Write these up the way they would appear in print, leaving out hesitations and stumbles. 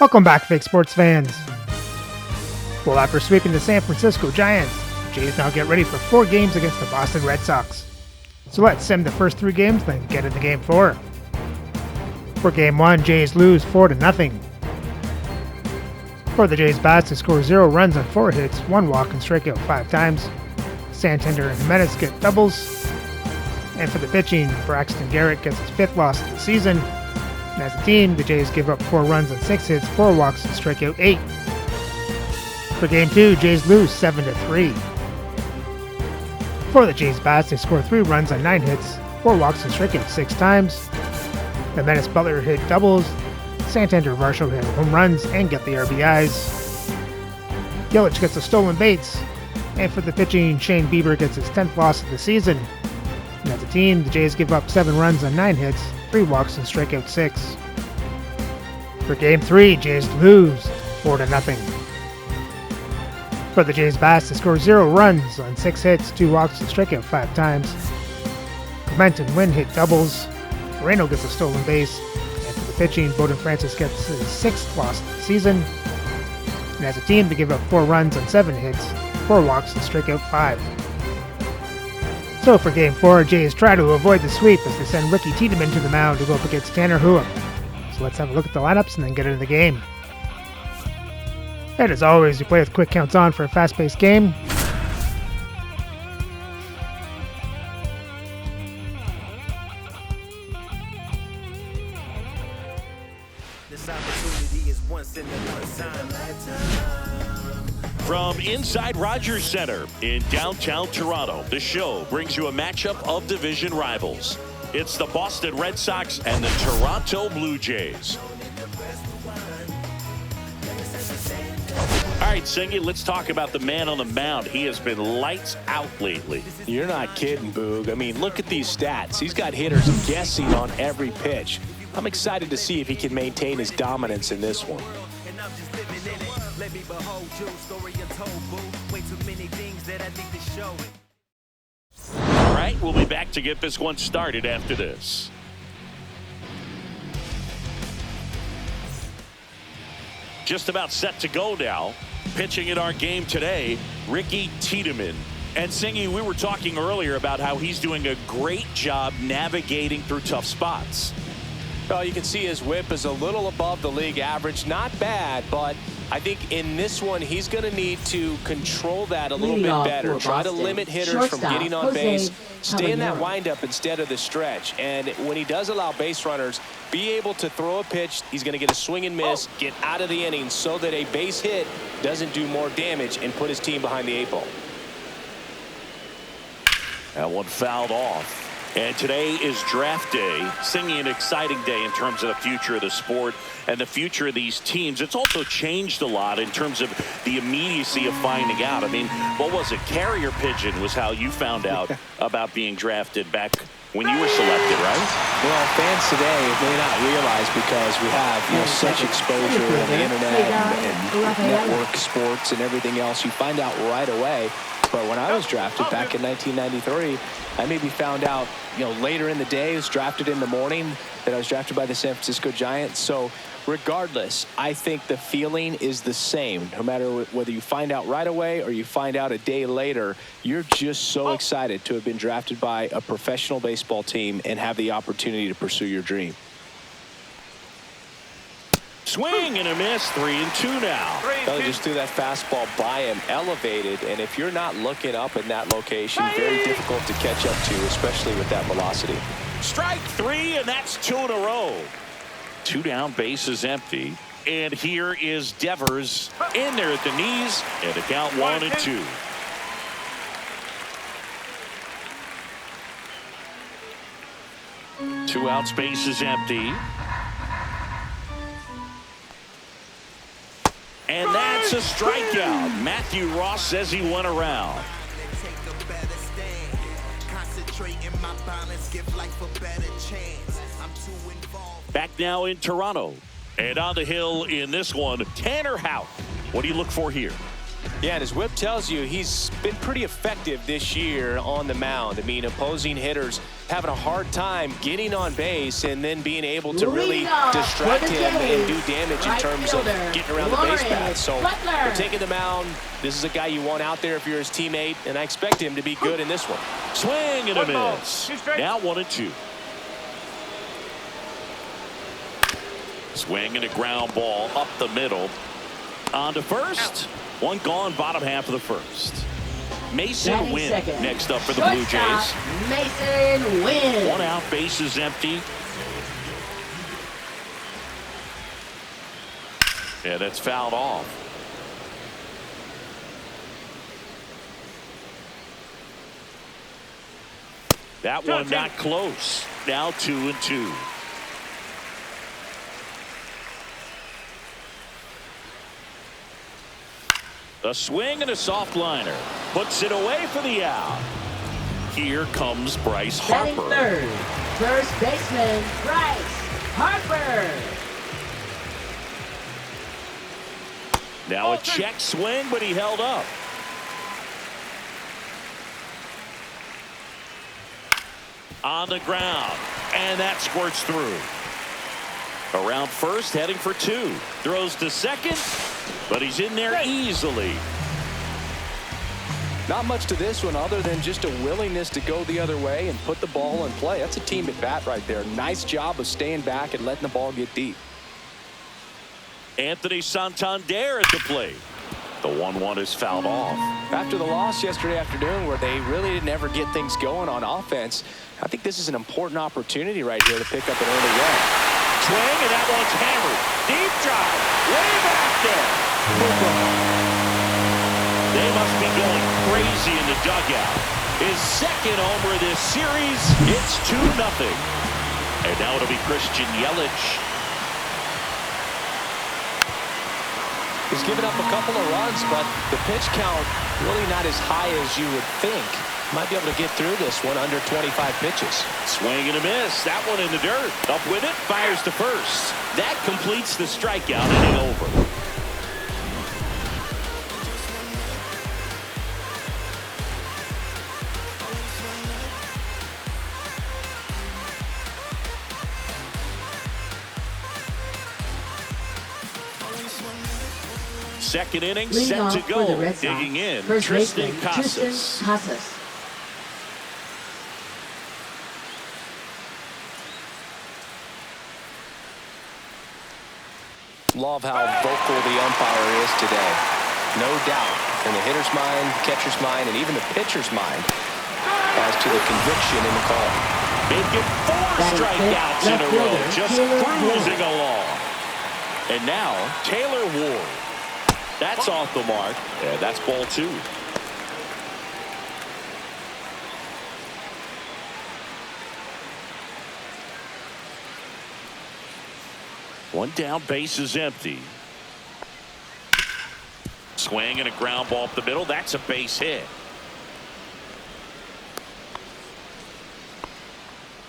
Welcome back, fake sports fans. Well, after sweeping the San Francisco Giants, the Jays now get ready for 4 games against the Boston Red Sox. So let's sim the first 3 games, then get into Game 4. For Game 1, Jays lose 4-0. For the Jays bats, they score 0 runs on 4 hits, 1 walk, and strike out 5 times. Santander and Jimenez get doubles. And for the pitching, Braxton Garrett gets his 5th loss of the season. And as a team, the Jays give up 4 runs on 6 hits, 4 walks, and strike out 8. For Game 2, Jays lose 7-3. For the Jays bats, they score 3 runs on 9 hits, 4 walks, and strike out 6 times. Jimenez Butler hit doubles. Santander Varsho hit home runs and get the RBIs. Yelich gets a stolen base. And for the pitching, Shane Bieber gets his 10th loss of the season. And as a team, the Jays give up 7 runs on 9 hits, 3 walks, and strike out 6. For Game 3, Jays lose 4-0. For the Jays bats, they score 0 runs on 6 hits, 2 walks, and strike out 5 times. Clement and Wynn hit doubles. Moreno gets a stolen base. And for the pitching, Bowden Francis gets his 6th loss of the season. And as a team, they give up 4 runs on 7 hits, 4 walks, and strike out 5. So for Game 4, Jays try to avoid the sweep as they send Ricky Tiedemann to the mound to go up against Tanner Hua. So let's have a look at the lineups and then get into the game. And as always, you play with quick counts on for a fast-paced game. This opportunity is once in a lifetime. From inside Rogers Center in downtown Toronto, the show brings you a matchup of division rivals. It's the Boston Red Sox and the Toronto Blue Jays. All right, Singy, let's talk about the man on the mound. He has been lights out lately. You're not kidding, Boog. I mean, look at these stats. He's got hitters guessing on every pitch. I'm excited to see if he can maintain his dominance in this one. Let me behold you, story untold, boo. Way too many things that I need to show it. All right, we'll be back to get this one started after this. Just about set to go now. Pitching in our game today, Ricky Tiedemann. And Singy, we were talking earlier about how he's doing a great job navigating through tough spots. Well, you can see his whip is a little above the league average. Not bad, but I think in this one, he's going to need to control that a little bit better. Try to limit hitters from getting on base. Stay in that windup instead of the stretch. And when he does allow base runners, be able to throw a pitch. He's going to get a swing and miss, get out of the inning so that a base hit doesn't do more damage and put his team behind the 8 ball. That one fouled off. And today is draft day, Singing an exciting day in terms of the future of the sport and the future of these teams. It's also changed a lot in terms of the immediacy of finding out. I mean, what was it? Carrier pigeon was how you found out about being drafted back when you were selected, right? Well, fans today may not realize because we have such exposure on the internet and network sports and everything else. You find out right away. But when I was drafted back in 1993, I maybe found out, later in the day. I was drafted in the morning that I was drafted by the San Francisco Giants. So regardless, I think the feeling is the same. No matter whether you find out right away or you find out a day later, you're just so excited to have been drafted by a professional baseball team and have the opportunity to pursue your dream. Swing and a miss, 3-2 now. They just threw that fastball by him, elevated, and if you're not looking up in that location, very difficult to catch up to, especially with that velocity. Strike 3, and that's 2 in a row. 2 down, base is empty. And here is Devers in there at the knees, and the count 1-2. Two outs, base is empty. And that's a strikeout. Matthew Ross says he went around. Back now in Toronto. And on the hill in this one, Tanner Houck. What do you look for here? Yeah, and his whip tells you he's been pretty effective this year on the mound. I mean, opposing hitters having a hard time getting on base and then being able to really distract him and do damage in terms of getting around the base path. So they're taking the mound. This is a guy you want out there if you're his teammate, and I expect him to be good in this one. Swing and a miss. Now 1-2. Swing and a ground ball up the middle. On to first. One gone, bottom half of the first. Mason Wynn next up for the Blue Jays. Mason Wynn. 1 out, bases empty. Yeah, that's fouled off. That one not close. Now 2-2. A swing and a soft liner. Puts it away for the out. Here comes Bryce Harper. Batting third, first baseman Bryce Harper. Now a check swing, but he held up. On the ground, and that squirts through. Around first, heading for 2. Throws to second, but he's in there easily. Not much to this one other than just a willingness to go the other way and put the ball in play. That's a team at bat right there. Nice job of staying back and letting the ball get deep. Anthony Santander at the plate. The 1-1 is fouled off. After the loss yesterday afternoon where they really didn't ever get things going on offense, I think this is an important opportunity right here to pick up an early run. Swing, and that one's hammered. Deep drive. Way back there. They must be going crazy in the dugout. His second homer this series. It's 2-0. And now it'll be Christian Yelich. He's given up a couple of runs, but the pitch count really not as high as you would think. Might be able to get through this one under 25 pitches. Swing and a miss. That one in the dirt. Up with it. Fires to first. That completes the strikeout inning over. Second inning set to go. Digging in, Tristan Casas. Love how vocal the umpire is today. No doubt in the hitter's mind, catcher's mind, and even the pitcher's mind as to the conviction in the call. Making 4 strikeouts in a row, just cruising along. And now Taylor Ward. That's off the mark. Yeah, that's ball 2. One down, base is empty. Swing and a ground ball up the middle. That's a base hit.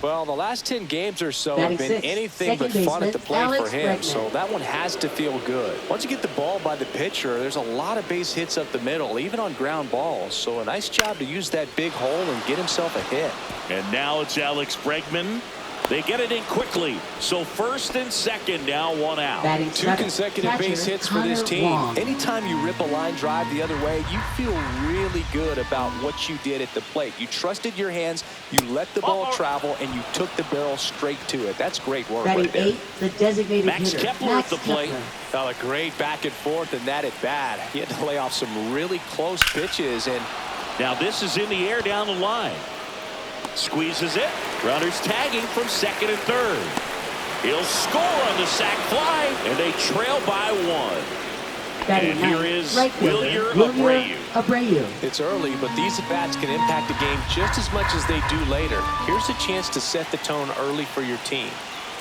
Well, the last 10 games or so have been anything but fun at the plate for him, so that one has to feel good. Once you get the ball by the pitcher, there's a lot of base hits up the middle, even on ground balls. So a nice job to use that big hole and get himself a hit. And now it's Alex Bregman. They get it in quickly. So first and second, now 1 out. 2 consecutive base hits for this team. Anytime you rip a line drive the other way, you feel really good about what you did at the plate. You trusted your hands, you let the ball travel, and you took the barrel straight to it. That's great work right there. 8, the designated Max hitter. Kepler at the plate. Well, a great back and forth in that at bat. He had to lay off some really close pitches. And now this is in the air down the line. Squeezes it. Runners tagging from second and third. He'll score on the sac fly, and they trail by 1. And here is Wilyer Abreu. It's early, but these at-bats can impact the game just as much as they do later. Here's a chance to set the tone early for your team.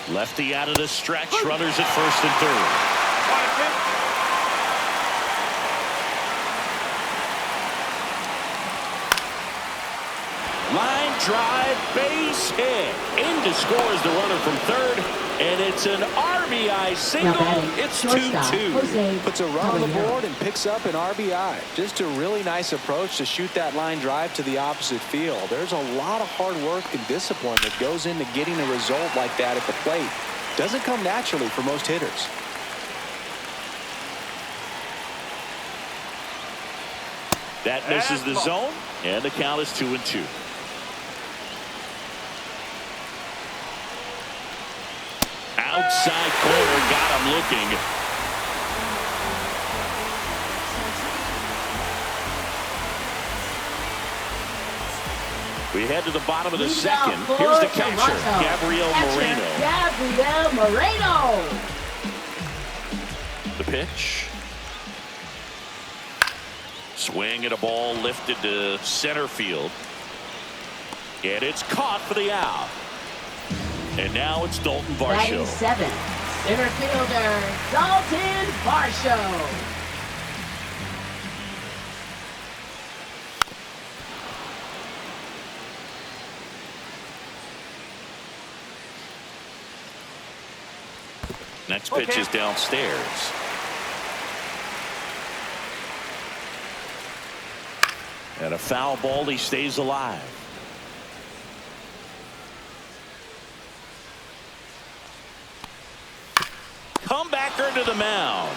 Lefty out of the stretch. Runners at first and third. Line drive, base hit. In to score is the runner from third, and it's an RBI single. It's 2-2. Puts a run on the board and picks up an RBI. Just a really nice approach to shoot that line drive to the opposite field. There's a lot of hard work and discipline that goes into getting a result like that at the plate. Doesn't come naturally for most hitters. That misses the zone, and the count is 2-2. Outside corner, got him looking. We head to the bottom of the second. Here's the catcher, Gabriel Moreno. The pitch. Swing at a ball lifted to center field. And it's caught for the out. And now it's Dalton Varsho. 97, center fielder, Dalton Varsho. Next pitch is downstairs. And a foul ball, he stays alive. Comebacker to the mound.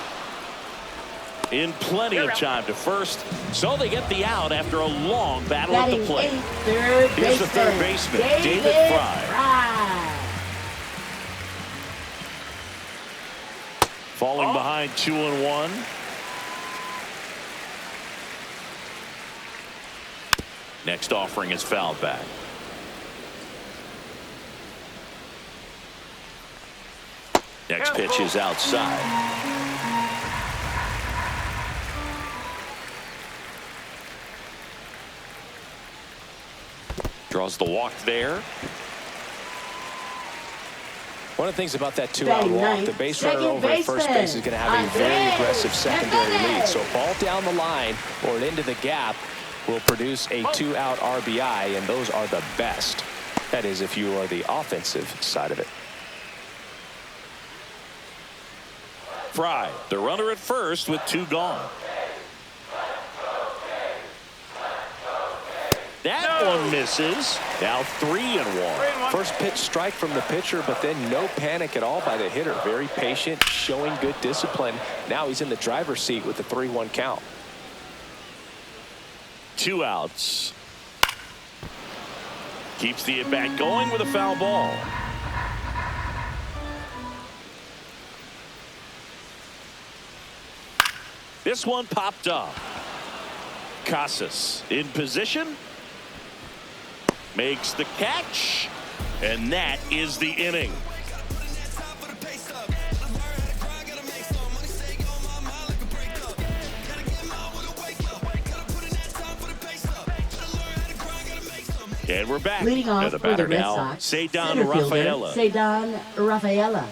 In plenty of time to first, so they get the out after a long battle at the plate. Here's the third baseman, David Fry. Falling behind 2-1. Next offering is fouled back. Next pitch is outside. Draws the walk there. One of the things about that two-out walk, the base runner over at first base is going to have a very aggressive secondary lead. So a ball down the line or into the gap will produce a two-out RBI, and those are the best. That is, if you are the offensive side of it. Fry, the runner at first with two gone. That one misses. Now 3-1. First pitch strike from the pitcher, but then no panic at all by the hitter. Very patient, showing good discipline. Now he's in the driver's seat with the 3-1 count. 2 outs. Keeps the at-bat going with a foul ball. This one popped up. Casas in position. Makes the catch. And that is the inning. And we're back. Leading off the for batter the Red now, Sox, Ceddanne center fielder, Rafaela. Ceddanne Rafaela.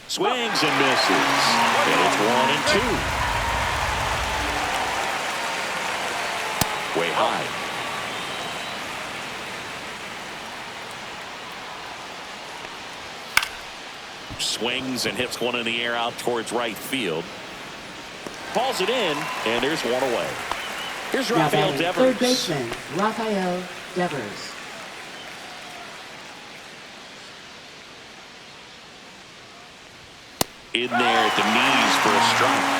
Swings and misses. And it's 1-2. Way high. Swings and hits one in the air out towards right field. Falls it in, and there's one away. Here's Rafael Devers. Third baseman, Rafael Devers. In there at the knees for a strike.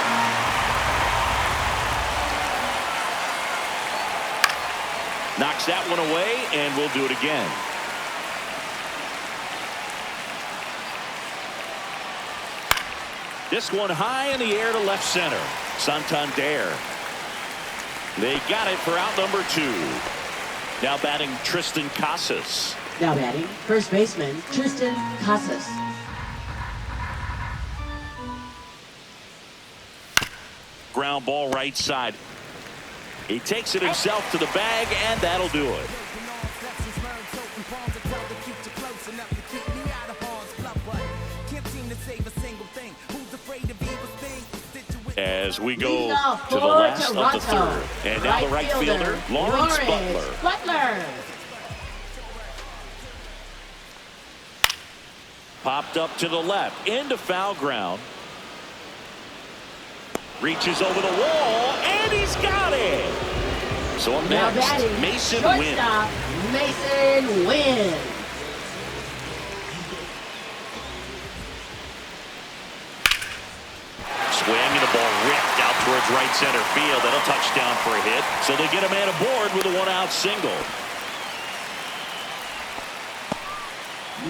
Knocks that one away, and we'll do it again. This one high in the air to left center. Santander. They got it for out number 2. Now batting Tristan Casas. Now batting first baseman, Tristan Casas. Ground ball right side. He takes it himself to the bag, and that'll do it. As we go Leading to the for last of the Toronto. third. And now the right fielder, Lawrence Butler. Popped up to the left, into foul ground. Reaches over the wall, and he's got it. So up Now next, batting, Mason Wynn. shortstop, Mason Wynn. Swing and the ball ripped out towards right center field. That'll touch down for a hit. So they get a man aboard with a one-out single.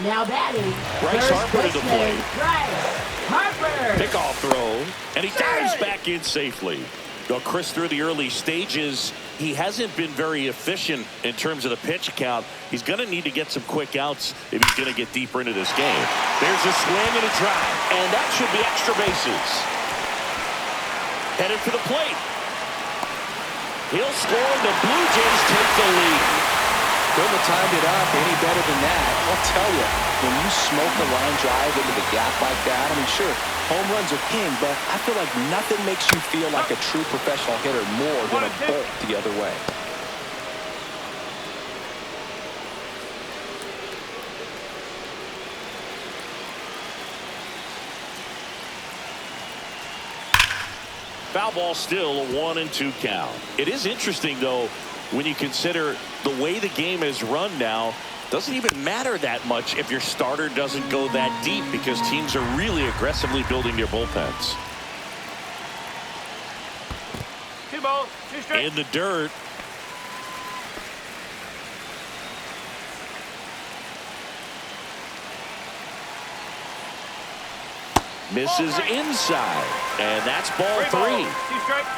Now batting, Bryce first Harper to the baseman, plate. Bryce Harper. Pickoff throw, and he dives back in safely. Well, Chris, through the early stages, he hasn't been very efficient in terms of the pitch count. He's going to need to get some quick outs if he's going to get deeper into this game. There's a swing and a drive, and that should be extra bases. Headed for the plate. He'll score. The Blue Jays take the lead. Couldn't have timed it up any better than that. I'll tell you, when you smoke a line drive into the gap like that, I mean, sure, home runs are king, but I feel like nothing makes you feel like a true professional hitter more than a bolt the other way. Foul ball still, a 1-2 count. It is interesting, though, when you consider the way the game is run now. Doesn't even matter that much if your starter doesn't go that deep, because teams are really aggressively building their bullpens. 2 balls, 2 strikes. In the dirt. Misses inside, and that's ball 3. 2 strikes.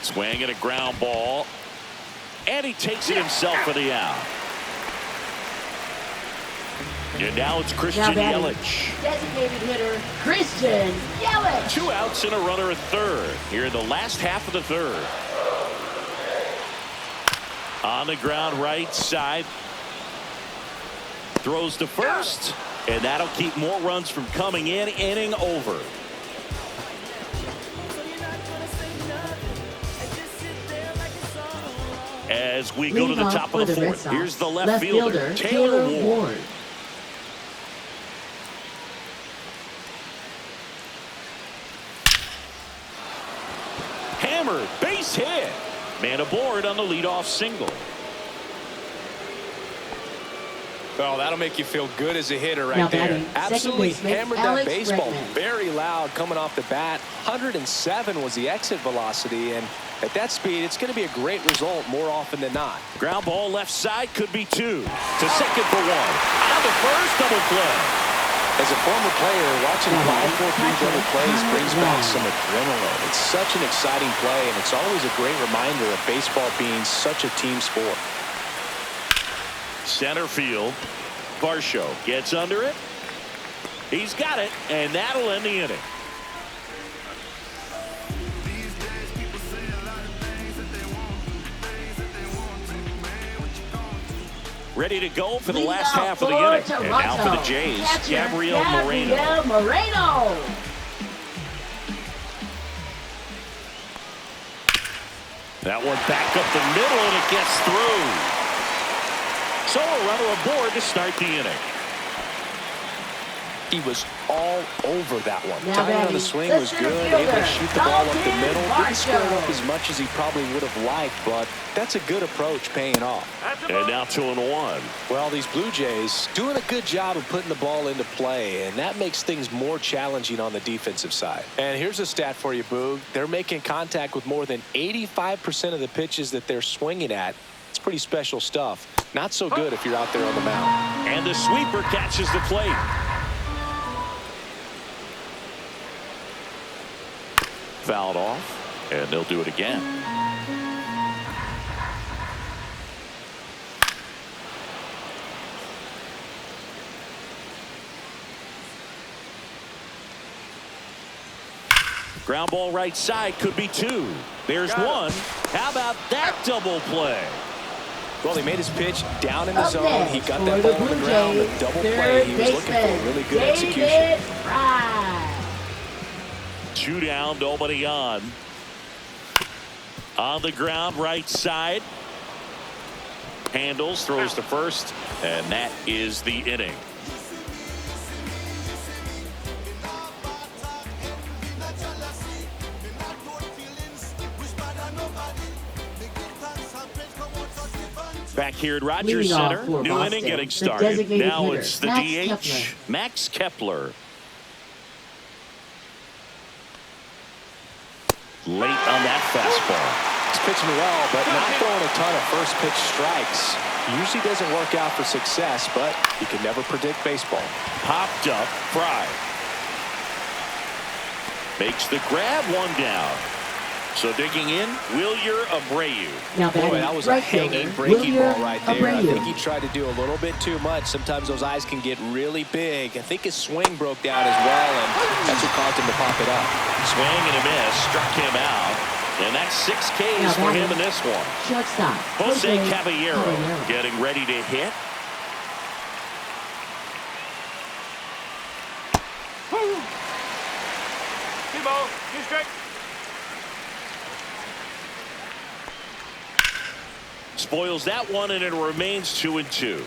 Swing and a ground ball, and he takes it himself for the out. And now it's Christian Now batting, Yelich. designated hitter, Christian Yelich. 2 outs and a runner at third here in the last half of the third. On the ground right side. Throws to first, and that'll keep more runs from coming in. Inning over. As we go to the top of the fourth, here's the left fielder, Taylor Ward. Hammered, base hit. Man aboard on the leadoff single. Well, that'll make you feel good as a hitter right Now there. batting, Absolutely second baseman, hammered that Alex baseball. Bregman. Very loud coming off the bat. 107 was the exit velocity, and at that speed, it's going to be a great result more often than not. Ground ball left side, could be 2. To second for 1. On the first, double play. As a former player, watching 5-4-3 double plays brings back some adrenaline. It's such an exciting play, and it's always a great reminder of baseball being such a team sport. Center field. Varsho gets under it. He's got it, and that'll end the inning. Ready to go for the last half of the inning. And now for the Jays, Gabriel Moreno. That one back up the middle, and it gets through. So a runner aboard to start the inning. He was all over that one. Now Timing on the swing was good, able to shoot the ball up the middle. Didn't square it up as much as he probably would have liked, but that's a good approach paying off. And now 2-1. Well, these Blue Jays doing a good job of putting the ball into play, and that makes things more challenging on the defensive side. And here's a stat for you, Boog. They're making contact with more than 85% of the pitches that they're swinging at. It's pretty special stuff. Not so good if you're out there on the mound. And the sweeper catches the plate. Fouled off, and they'll do it again. Ground ball right side, could be 2. There's 1. How about that double play? Well, he made his pitch down in the zone. He got that ball on the ground. The double play, he was looking for a really good execution. 2 down, nobody on. On the ground, right side. Handles, throws to first, and that is the inning. Back here at Rogers Center, new inning getting started. Now it's the DH, Max Kepler. Late on that fastball. He's pitching well, but not throwing a ton of first pitch strikes. Usually doesn't work out for success, but you can never predict baseball. Popped up, Fry. Makes the grab, 1 down. So digging in, Wilyer Abreu. Now Boy, that was a hanging breaking ball right there. I think he tried to do a little bit too much. Sometimes those eyes can get really big. I think his swing broke down as well, and that's what caused him to pop it up. Swing and a miss, struck him out. And that's 6 Ks for him in this one. Shortstop. Jose Caballero getting ready to hit. Two balls, 2 strikes. Spoils that one, and it remains 2-2.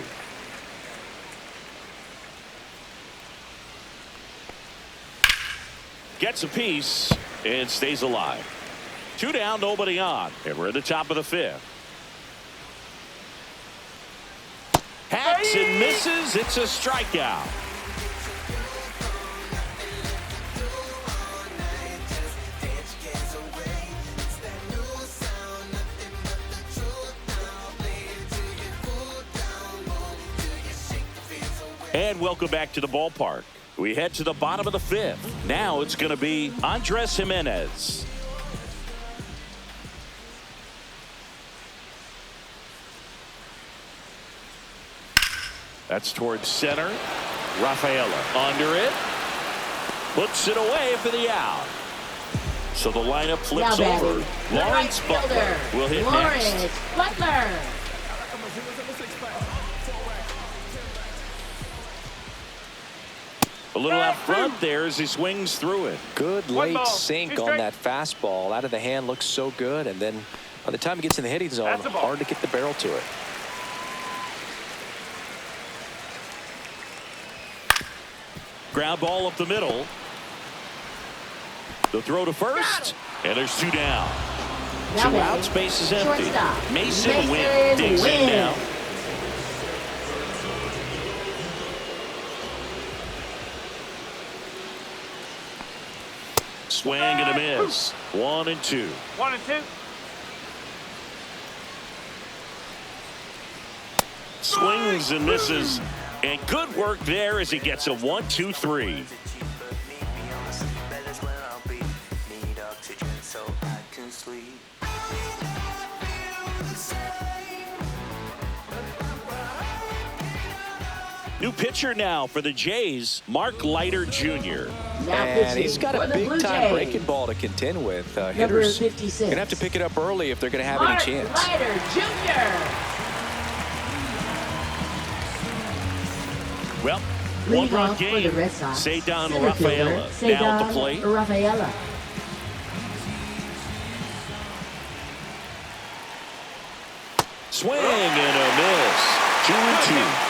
Gets a piece and stays alive. 2 down, nobody on, and we're at the top of the 5th. Hacks and misses. It's a strikeout. And welcome back to the ballpark. We head to the bottom of the 5th. Now it's going to be Andres Jimenez. That's towards center. Rafaela under it. Puts it away for the out. So the lineup flips over. Lawrence Butler will hit next. Butler. A little out front there as he swings through it. Good late sink on that fastball. Out of the hand, looks so good. And then by the time he gets in the hitting zone, hard to get the barrel to it. Ground ball up the middle. The throw to first. And there's 2 down. 2 out, space is empty. Mason Wynn digs in now. Swing and a miss. 1-2. 1-2. Swings and misses. And good work there as he gets a 1-2-3. New pitcher now for the Jays, Mark Leiter Jr. And he's got a big-time breaking ball to contend with. Hitters going to have to pick it up early if they're going to have any chance. Leiter Jr. Well, Leading 1-run off for game. the Red Sox, Cedar center Rafaela fielder, now at the plate. Rafaela. Swing and a miss. 2-2.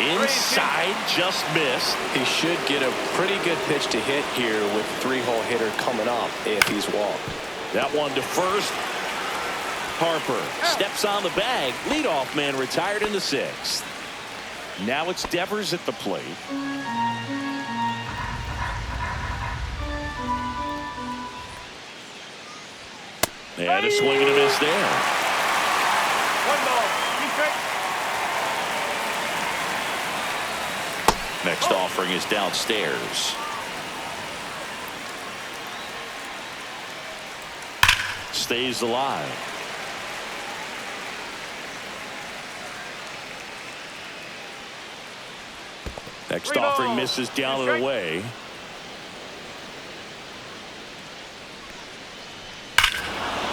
Inside, just missed. He should get a pretty good pitch to hit here with 3-hole hitter coming up if he's walked. That one to first. Harper steps on the bag. Leadoff man retired in the 6th. Now it's Devers at the plate. And a swing and a miss there. 1 ball, 2 strikes. Next offering is downstairs. Stays alive. Next offering misses down and away.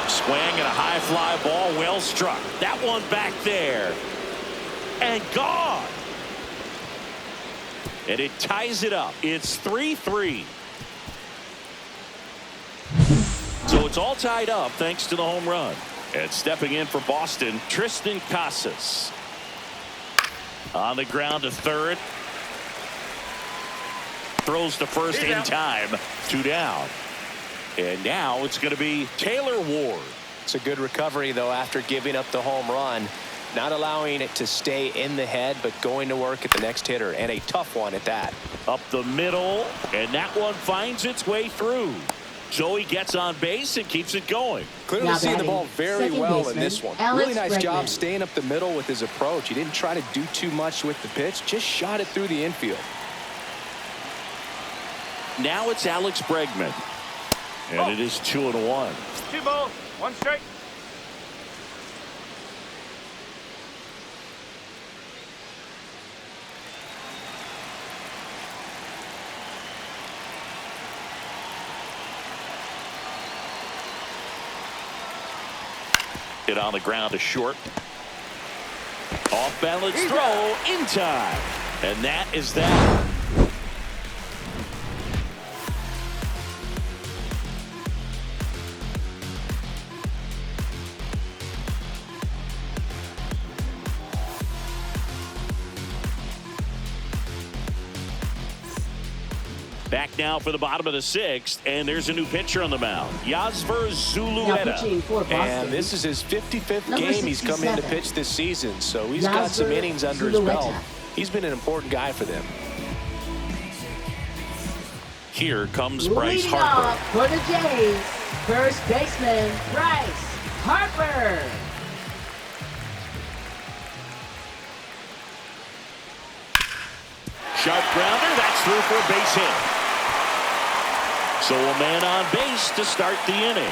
Swing and a high fly ball, well struck. That one back there. And gone. and it ties it up. It's 3-3. So it's all tied up thanks to the home run. And stepping in for Boston, Tristan Casas. On the ground to third. Throws to first in time. 2 down. And now it's going to be Taylor Ward. It's a good recovery, though, after giving up the home run. Not allowing it to stay in the head, but going to work at the next hitter, and a tough one at that. Up the middle, and that one finds its way through. So he gets on base and keeps it going. Clearly Now seeing the ball very well baseman, in this one. Alex Really nice Bregman. job staying up the middle with his approach. He didn't try to do too much with the pitch, just shot it through the infield. Now it's Alex Bregman. And it is 2-1. 2 balls, 1 strike. Hit on the ground to short. Off balance throw in time. And that is that. Back now for the bottom of the 6th, and there's a new pitcher on the mound, Yasver Now pitching Zulueta. for Boston. And this is his 55th Number game he's come in to 67. pitch this season, so he's got some Yasver innings under his Zulueta. belt. He's been an important guy for them. Here comes Bryce Leading Harper. off for the Jays, first baseman Bryce Harper. Sharp grounder, that's through for a base hit. So a man on base to start the inning.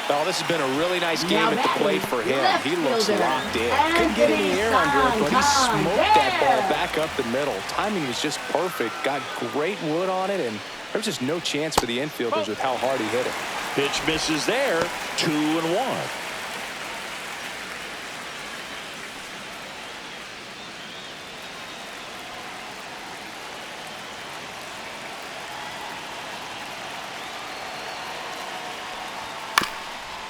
Oh, this has been a really nice game Now at the plate for him. left He looks fielder, locked in. Couldn't get any air under it, but he smoked that ball back up the middle. Timing was just perfect. Got great wood on it, and there was just no chance for the infielders with how hard he hit it. Pitch misses there, 2-1.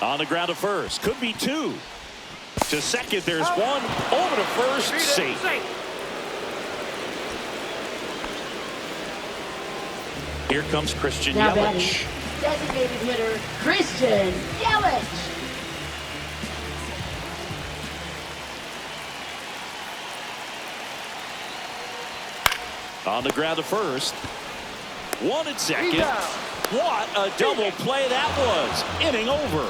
On the ground to first, could be 2. To second, there's 1. Over to first, safe. Here comes Christian Now batting, Yelich. designated hitter Christian Yelich. On the ground to first. 1 at second. What a double play that was. Inning over.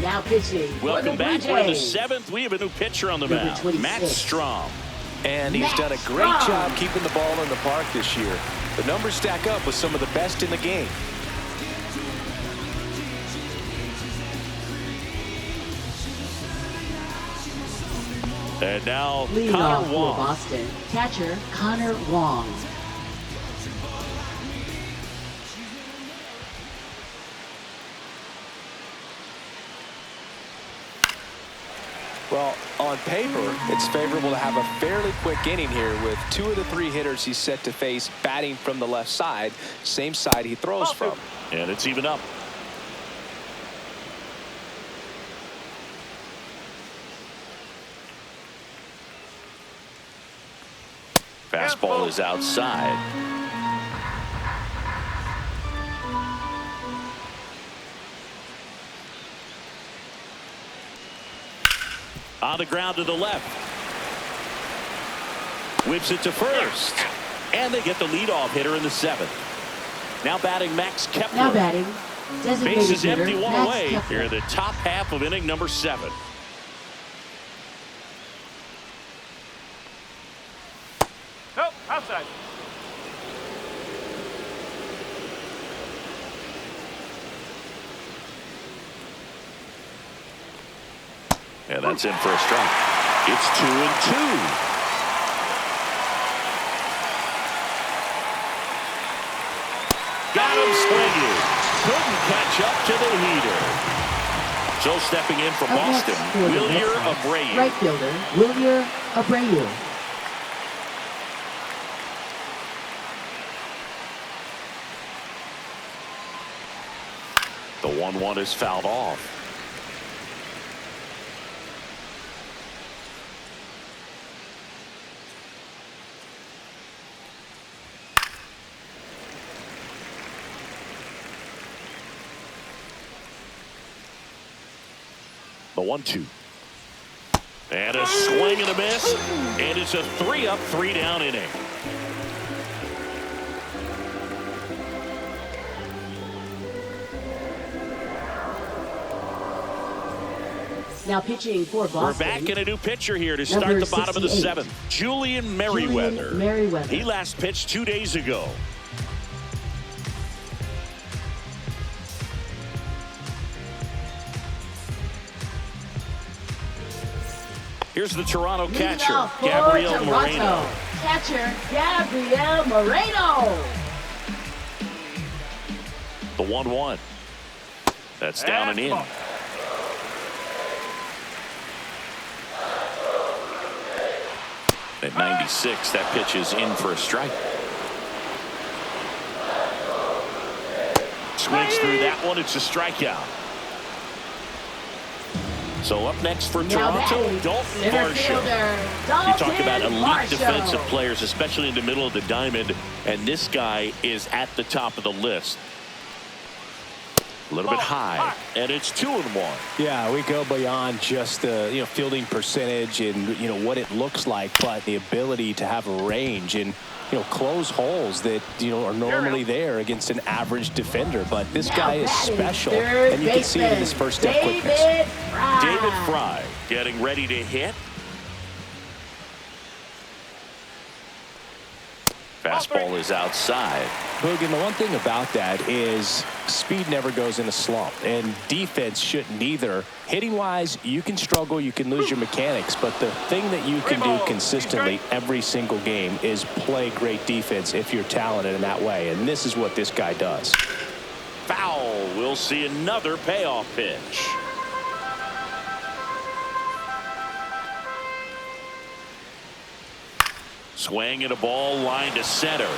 Now pitching for Welcome the back. Blue We're in the Jays. 7th. We have a new pitcher on the Number mound, 26. Matt Strom. And he's Matt done a great Strom. job keeping the ball in the park this year. The numbers stack up with some of the best in the game. And now Leading off Connor for Wong. Boston, catcher Connor Wong. Well, on paper, it's favorable to have a fairly quick inning here with 2 of the 3 hitters he's set to face batting from the left side, same side he throws from. And it's even up. Fastball is outside. On the ground to the left. Whips it to first. And they get the leadoff hitter in the 7th. Now batting Max Kepler. Now batting, designated Base is hitter empty, 1 Max away. Kepler. Here in the top half of inning number 7. Nope, outside. And that's in for a strike. It's 2-2. Got him swinging. Couldn't catch up to the heater. So stepping in from Boston, Wilyer Abreu. Right fielder, Wilyer Abreu. The 1-1 is fouled off. The 1-2. And a swing and a miss. And it's a 3-up, 3-down inning. Now pitching for Boston. We're back in a new pitcher here to start Number the bottom of the 68. 7th. Julian Merriweather. He last pitched 2 days ago. Here's the Toronto catcher, Gabriel Moreno. Catcher, Gabriel Moreno. The 1-1. That's down and in. At 96, that pitch is in for a strike. Swings through that one. It's a strikeout. So up next for Toronto, Dalton Varsho. You talk about elite defensive players, especially in the middle of the diamond, and this guy is at the top of the list. A little bit high, and it's 2-1. Yeah, we go beyond just the fielding percentage and what it looks like, but the ability to have a range and close holes that are normally there against an average defender. But this guy is special, and you can see it in his first step quickness. David Fry getting ready to hit. Fastball is outside. Boog, and the one thing about that is speed never goes in a slump, and defense shouldn't either. Hitting wise, you can struggle, you can lose your mechanics, but the thing that you can do consistently every single game is play great defense if you're talented in that way, and this is what this guy does. Foul. We'll see another payoff pitch. Swing and a ball line to center.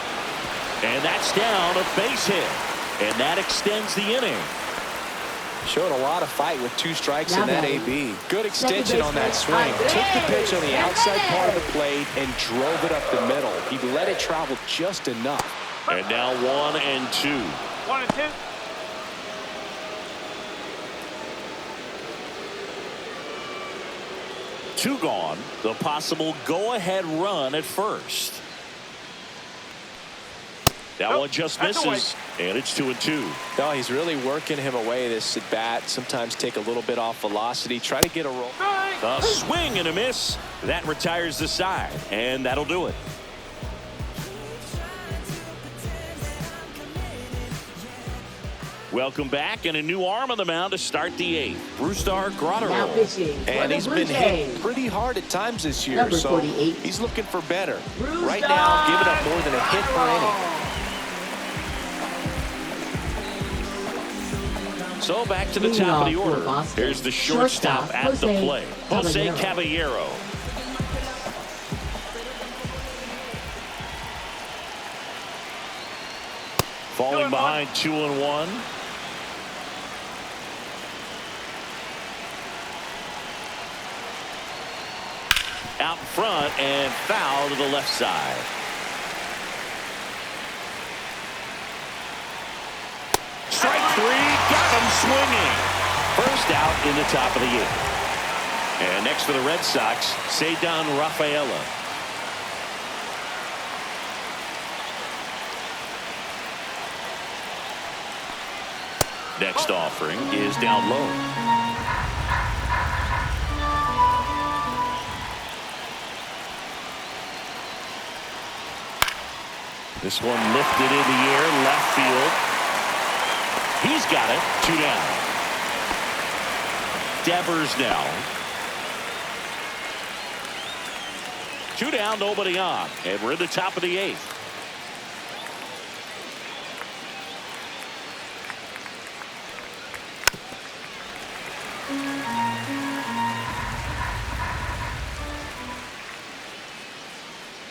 And that's down, a base hit. And that extends the inning. Showed a lot of fight with 2 strikes in that AB. Good extension on that swing. Took the pitch on the outside part of the plate and drove it up the middle. He let it travel just enough. And now 1-2. 1-2. Two gone. The possible go-ahead run at first. That one just misses, and it's 2-2. No, he's really working him away this at bat. Sometimes take a little bit off velocity. Try to get a roll. A swing and a miss. That retires the side, and that'll do it. Welcome back, and a new arm on the mound to start the 8th. Brusdar Graterol. Now pitching And he's been hit pretty hard at times this year, Number so 48. he's looking for better. Right now, giving up more than a hit per inning. So back to the top of the order. Here's the shortstop at the plate, Jose Caballero. Falling behind 2-1. Out front and foul to the left side. Strike 3, got him swinging. First out in the top of the 8th. And next for the Red Sox, Ceddanne Rafaela. Next offering is down low. This one lifted in the air, left field. He's got it. 2 down. Devers now. 2 down, nobody on. And we're in the top of the 8th.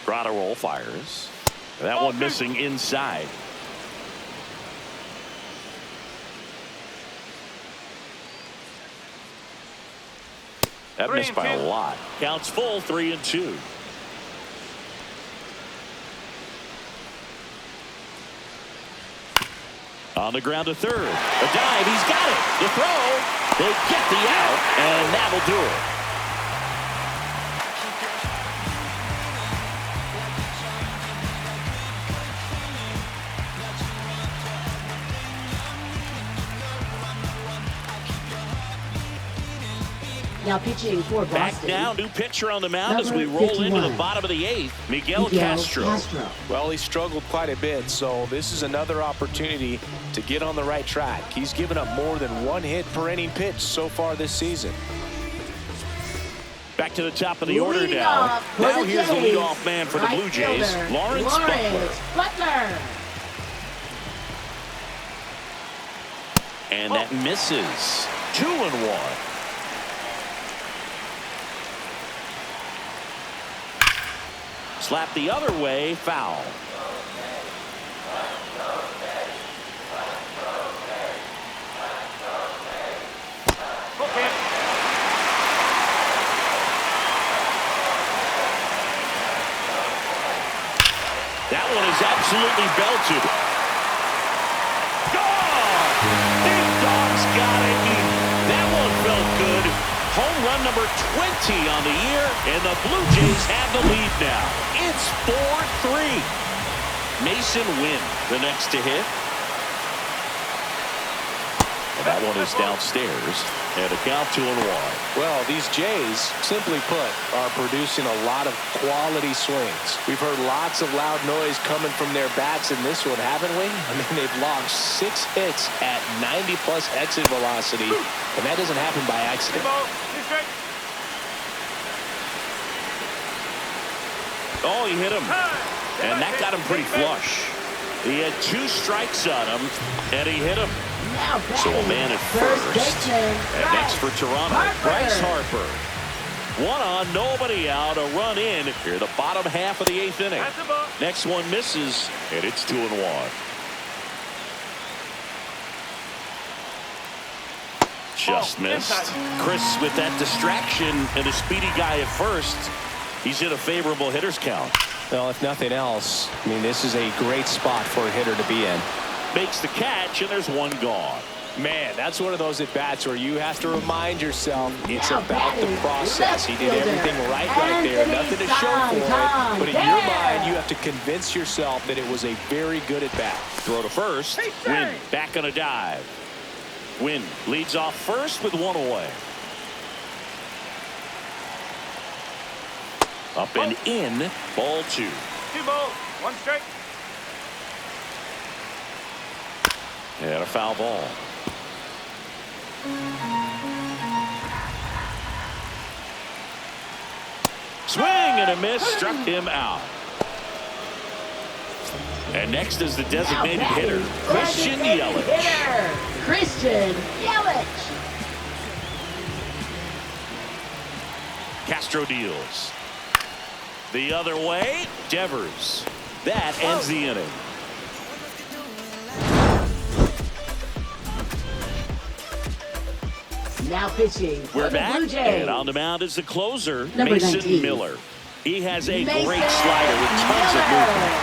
Ground roll fires. That one missing inside. That missed by a lot. Counts full, 3-2. On the ground to third. A dive, he's got it. The throw, they get the out, and that'll do it. Now pitching for Boston. Back now, new pitcher on the mound as we Number roll 51. into the bottom of the 8th. Miguel Castro. Well, he struggled quite a bit, so this is another opportunity to get on the right track. He's given up more than 1 hit per inning pitch so far this season. Back to the top of the order now. Now here's the leadoff man for the Blue Jays, Lawrence Butler. And that misses. 2-1. Slap the other way, foul. Okay. That one is absolutely belted. Gone! Big Dog's got it. That one felt good. Home run number 20 on the year, and the Blue Jays have the lead now. It's 4-3. Mason Wynn, the next to hit. And that one is downstairs, and a count 2-1. Well, these Jays, simply put, are producing a lot of quality swings. We've heard lots of loud noise coming from their bats in this one, haven't we? I mean, they've logged 6 hits at 90-plus exit velocity, and that doesn't happen by accident. Oh, he hit him, and that got him pretty flush. He had 2 strikes on him, and he hit him. So a man at first, and next for Toronto, Bryce Harper. 1 on, nobody out, a run in here, the bottom half of the 8th inning. Next one misses, and it's 2-1. Just missed. Chris with that distraction and a speedy guy at first. He's in a favorable hitter's count. Well, if nothing else, I mean, this is a great spot for a hitter to be in. Makes the catch, and there's 1 gone. Man, that's one of those at-bats where you have to remind yourself it's about the process. He did everything right there. Nothing to show for it. But in your mind, you have to convince yourself that it was a very good at-bat. Throw to first. Wynn back on a dive. Wynn leads off first with 1 away. Up and in. Ball 2. 2 balls, 1 strike. And a foul ball. Swing and a miss, struck him out. And next is the designated hitter, Christian Yelich. Christian Yelich. Castro deals. The other way, Devers. That ends the inning. Now pitching for We're the back, Blue Jays. and on the mound is the closer, Number Mason 19. Miller. He has a Mason great slider with tons of movement.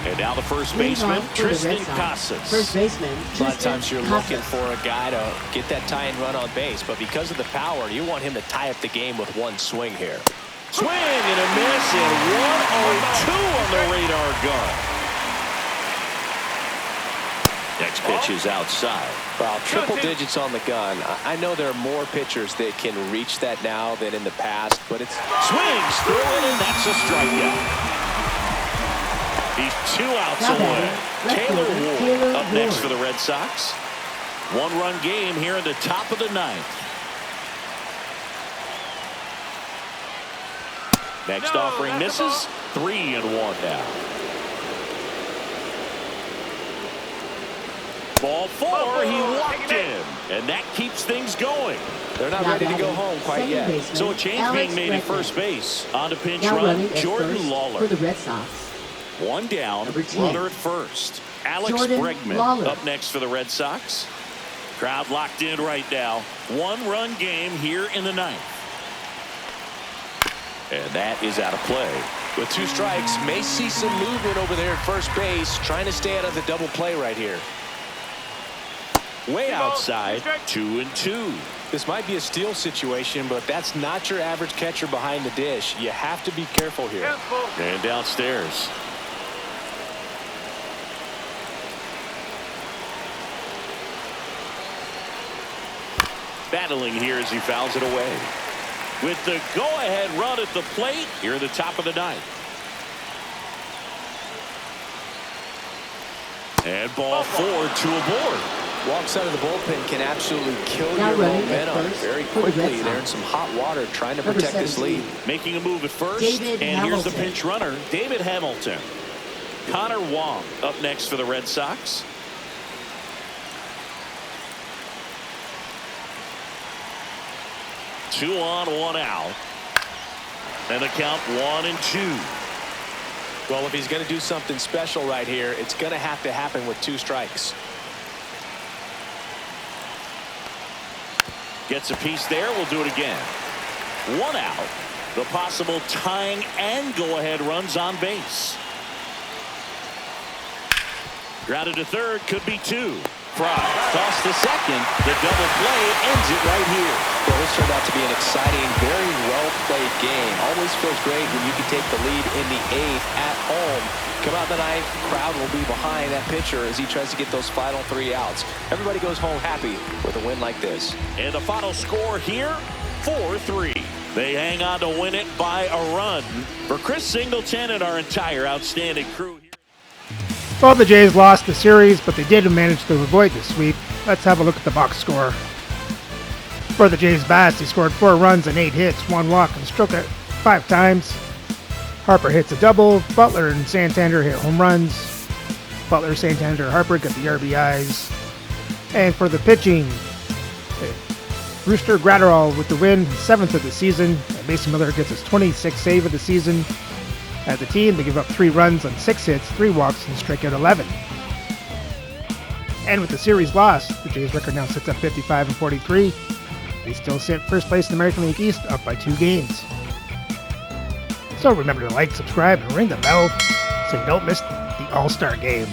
And now the first baseman, Tristan Casas. First baseman, A lot of times you're looking for a guy to get that tie-in run on base, but because of the power, you want him to tie up the game with 1 swing here. Swing and a miss, and 1-0-2 on the radar gun. Next pitch is outside. Well, triple digits on the gun. I know there are more pitchers that can reach that now than in the past, but it's... Swings through it, and that's a strikeout. He's 2 outs away. Taylor Ward up next for the Red Sox. 1-run game here in the top of the 9th. Next offering misses. 3-1 now. Ball 4. He walks knocked in, and that keeps things going. They're not ready to go home quite yet. So a change being made at first base. On to pinch Now run, running at Jordan first Lawler. for the Red Sox. One down, Number 10. runner at first. Alex Jordan Bregman Lawler. up next for the Red Sox. Crowd locked in right now. One-run game here in the ninth. And that is out of play. With 2 strikes, may see some movement over there at first base, trying to stay out of the double play right here. Way outside, 2-2. This might be a steal situation, but that's not your average catcher behind the dish. You have to be careful here. And downstairs. Battling here as he fouls it away. With the go-ahead run at the plate here at the top of the ninth. And ball 4, 2 aboard. Walks out of the bullpen can absolutely kill Now your running at momentum first very for the Red quickly. They're in Sox. some hot water trying to Number protect this 17. lead. Making a move at first. David and here's the Hamilton. pinch runner, David Hamilton. Connor Wong up next for the Red Sox. Two on, one out. And the count 1-2. Well, if he's going to do something special right here, it's going to have to happen with 2 strikes. Gets a piece there. We'll do it again. One out. The possible tying and go-ahead runs on base. Grounded to third. Could be 2. Fry toss to second. The double play ends it right here. Well, this turned out to be an exciting, very well-played game. Always feels great when you can take the lead in the 8th at home. Come out in the 9th, crowd will be behind that pitcher as he tries to get those final 3 outs. Everybody goes home happy with a win like this. And the final score here, 4-3. They hang on to win it by a run. For Chris Singleton and our entire outstanding crew here. Well, the Jays lost the series, but they did manage to avoid the sweep. Let's have a look at the box score. For the Jays' bats, he scored 4 runs and 8 hits, 1 walk, and struck it 5 times. Harper hits a double. Butler and Santander hit home runs. Butler, Santander, Harper got the RBIs. And for the pitching, Brewster Gratterall with the win, 7th of the season. And Mason Miller gets his 26th save of the season. As a team, they give up 3 runs on 6 hits, 3 walks, and strike out 11. And with the series loss, the Jays' record now sits at 55-43. They still sit first place in the American League East, up by 2 games. So remember to like, subscribe, and ring the bell so you don't miss the All-Star Game.